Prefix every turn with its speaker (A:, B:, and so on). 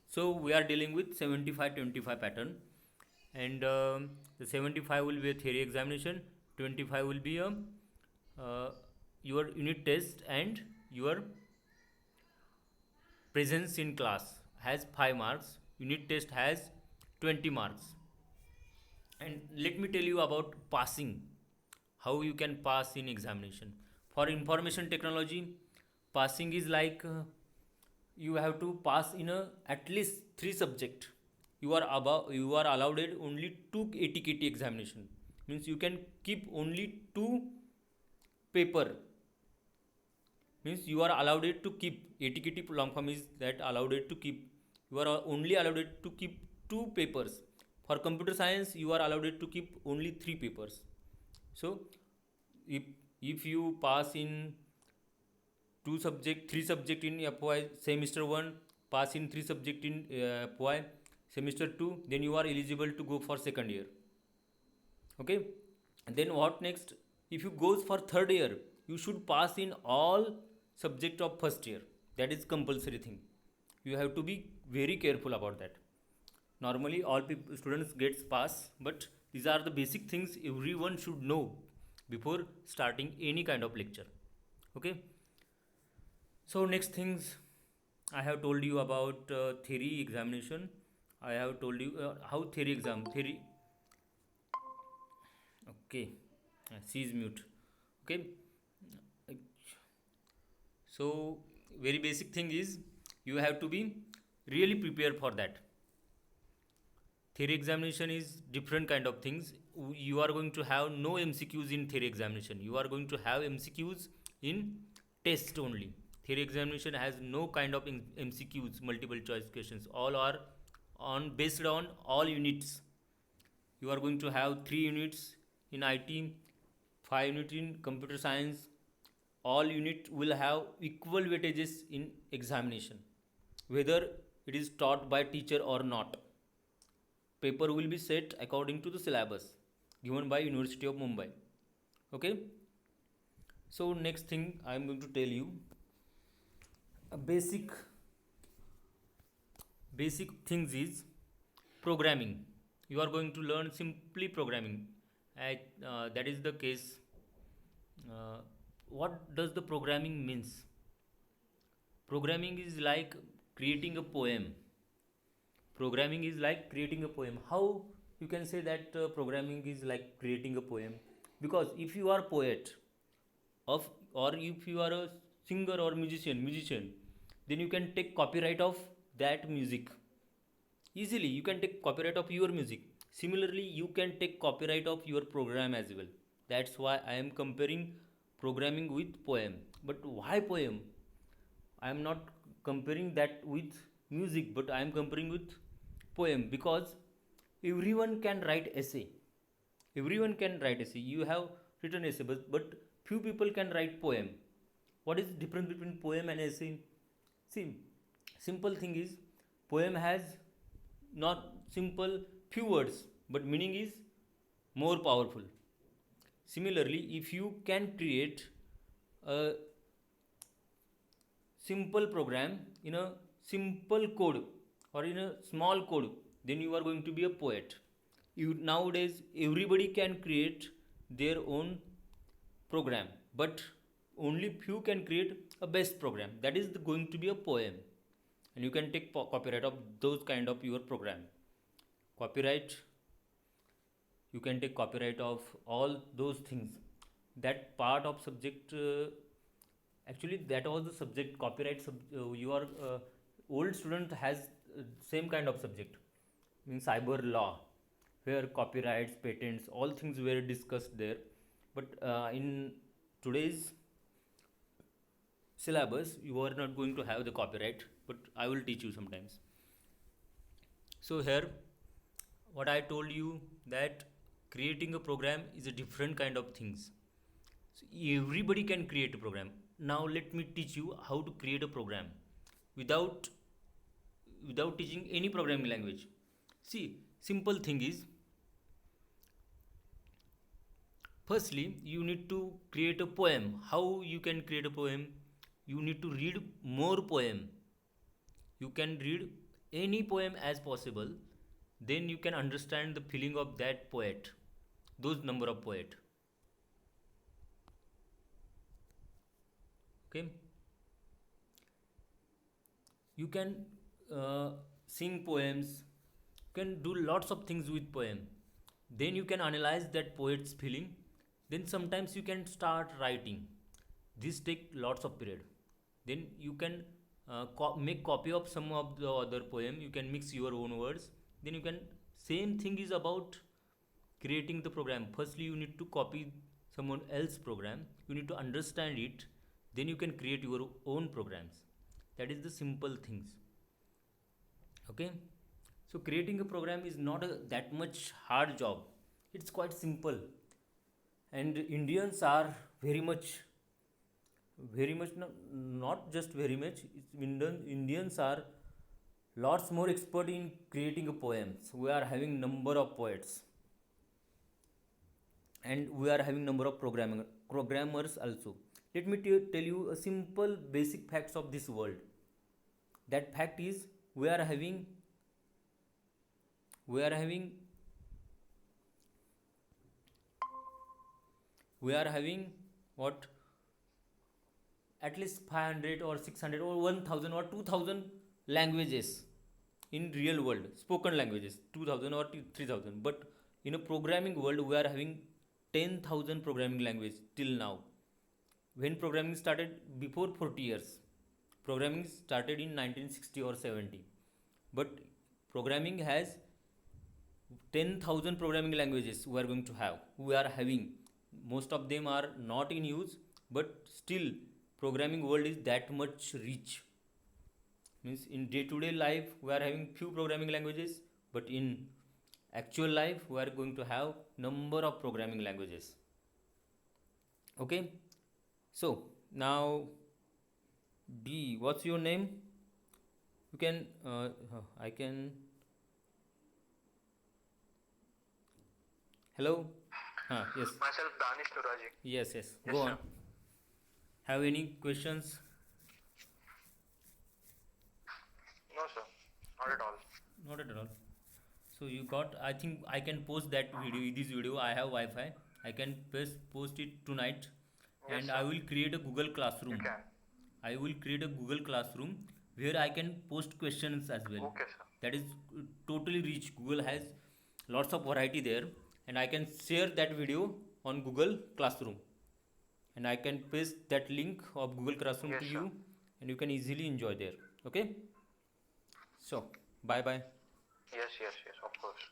A: So we are dealing with 75-25 pattern, and the 75 will be a theory examination, 25 will be a uh, your unit test, and your presence in class has 5 marks, unit test has 20 marks. And let me tell you about passing, how you can pass in examination. For information technology, passing is like you have to pass in a at least 3 subject. You are allowed only 2 ATKT examination, means you can keep only 2 paper, means you are allowed it to keep ATKT long form is that allowed it to keep, you are only allowed it to keep 2 papers. For computer science you are allowed it to keep only 3 papers. So if if you pass in 3 subject in FY semester 1, pass in 3 subject in FY semester 2, then you are eligible to go for second year. Okay, and then what next? If you goes for third year, you should pass in all subject of first year. That is compulsory thing. You have to be very careful about that. Normally all people, students gets pass, but these are the basic things everyone should know before starting any kind of lecture. Okay, so next things, I have told you about theory examination. I have told you how theory. Okay, C is mute. Okay, so very basic thing is you have to be really prepared for that. Theory examination is different kind of things. You are going to have no MCQs in theory examination. You are going to have MCQs in test only. Theory examination has no kind of MCQs, multiple choice questions. All are on based on all units. You are going to have 3 units in IT, 5 units in computer science. All units will have equal weightages in examination, whether it is taught by teacher or not. Paper will be set according to the syllabus given by University of Mumbai. Okay, so next thing I am going to tell you a basic things is programming. You are going to learn simply programming. That is the case. uh, what does the programming means? Programming is like creating a poem. Programming is like creating a poem. How you can say that programming is like creating a poem? Because if you are poet of, or if you are a singer or musician, then you can take copyright of that music easily. You can take copyright of your music. Similarly, you can take copyright of your program as well. That's why I am comparing programming with poem. But why poem? I am not comparing that with music, but I am comparing with poem, because everyone can write essay. Everyone can write essay. You have written essay, but few people can write poem. What is the difference between poem and essay? See, simple thing is poem has not simple few words, but meaning is more powerful. Similarly, if you can create a simple program in a simple code or in a small code, then you are going to be a poet. You nowadays everybody can create their own program, but only few can create a best program, that is going to be a poem. And you can take copyright of those kind of your program. Copyright, you can take copyright of all those things. That part of subject, actually that was the subject copyright your old student has same kind of subject, means cyber law, where copyrights, patents, all things were discussed there. But in today's syllabus you are not going to have the copyright, but I will teach you sometimes. So here what I told you, that creating a program is a different kind of things. So everybody can create a program. Now let me teach you how to create a program without teaching any programming language. See, simple thing is, firstly you need to create a poem. How you can create a poem? You need to read more poem. You can read any poem as possible, then you can understand the feeling of that poet, those number of poet. Okay, you can uh, sing poems, you can do lots of things with poem, then you can analyze that poet's feeling, then sometimes you can start writing. This take lots of period. Then you can make copy of some of the other poem, you can mix your own words, then you can, same thing is about creating the program. Firstly you need to copy someone else program, you need to understand it, then you can create your own programs. That is the simple things. Okay, so creating a program is not that much hard job, it's quite simple. And Indians are very much, very much, not just very much, Indians are lots more expert in creating a poems. We are having number of poets, and we are having number of programmers also. Let me tell you a simple basic facts of this world. That fact is, we are having we are having we are having what, at least 500 or 600 or 1000 or 2000 languages in real world, spoken languages 2000 or 3000. But in a programming world we are having 10,000 programming language till now. When programming started, before 40 years, programming started in 1960 or 70, but programming has 10,000 programming languages we are going to have, we are having. Most of them are not in use, but still programming world is that much rich. Means in day to day life we are having few programming languages, but in actual life we are going to have number of programming languages. Okay, so now, D, what's your name? You can I can, hello. Yes.
B: Myself, Danish Nuraji.
A: Yes, yes,
B: Yes,
A: go
B: sir.
A: on. Have any questions?
B: No, sir. Not at all.
A: Not at all. So you got, I think I can post that video, this video, I have Wi-Fi, I can post it tonight.
B: Yes,
A: And
B: sir.
A: I will create a Google
B: You
A: Classroom.
B: can.
A: I will create a Google Classroom where I can post questions as well.
B: Okay, sir.
A: That is totally rich. Google has lots of variety there, and I can share that video on Google Classroom, and I can paste that link of Google Classroom
B: Yes,
A: to
B: sir.
A: you, and you can easily enjoy there. Okay. So bye bye.
B: Yes, yes, yes, of course.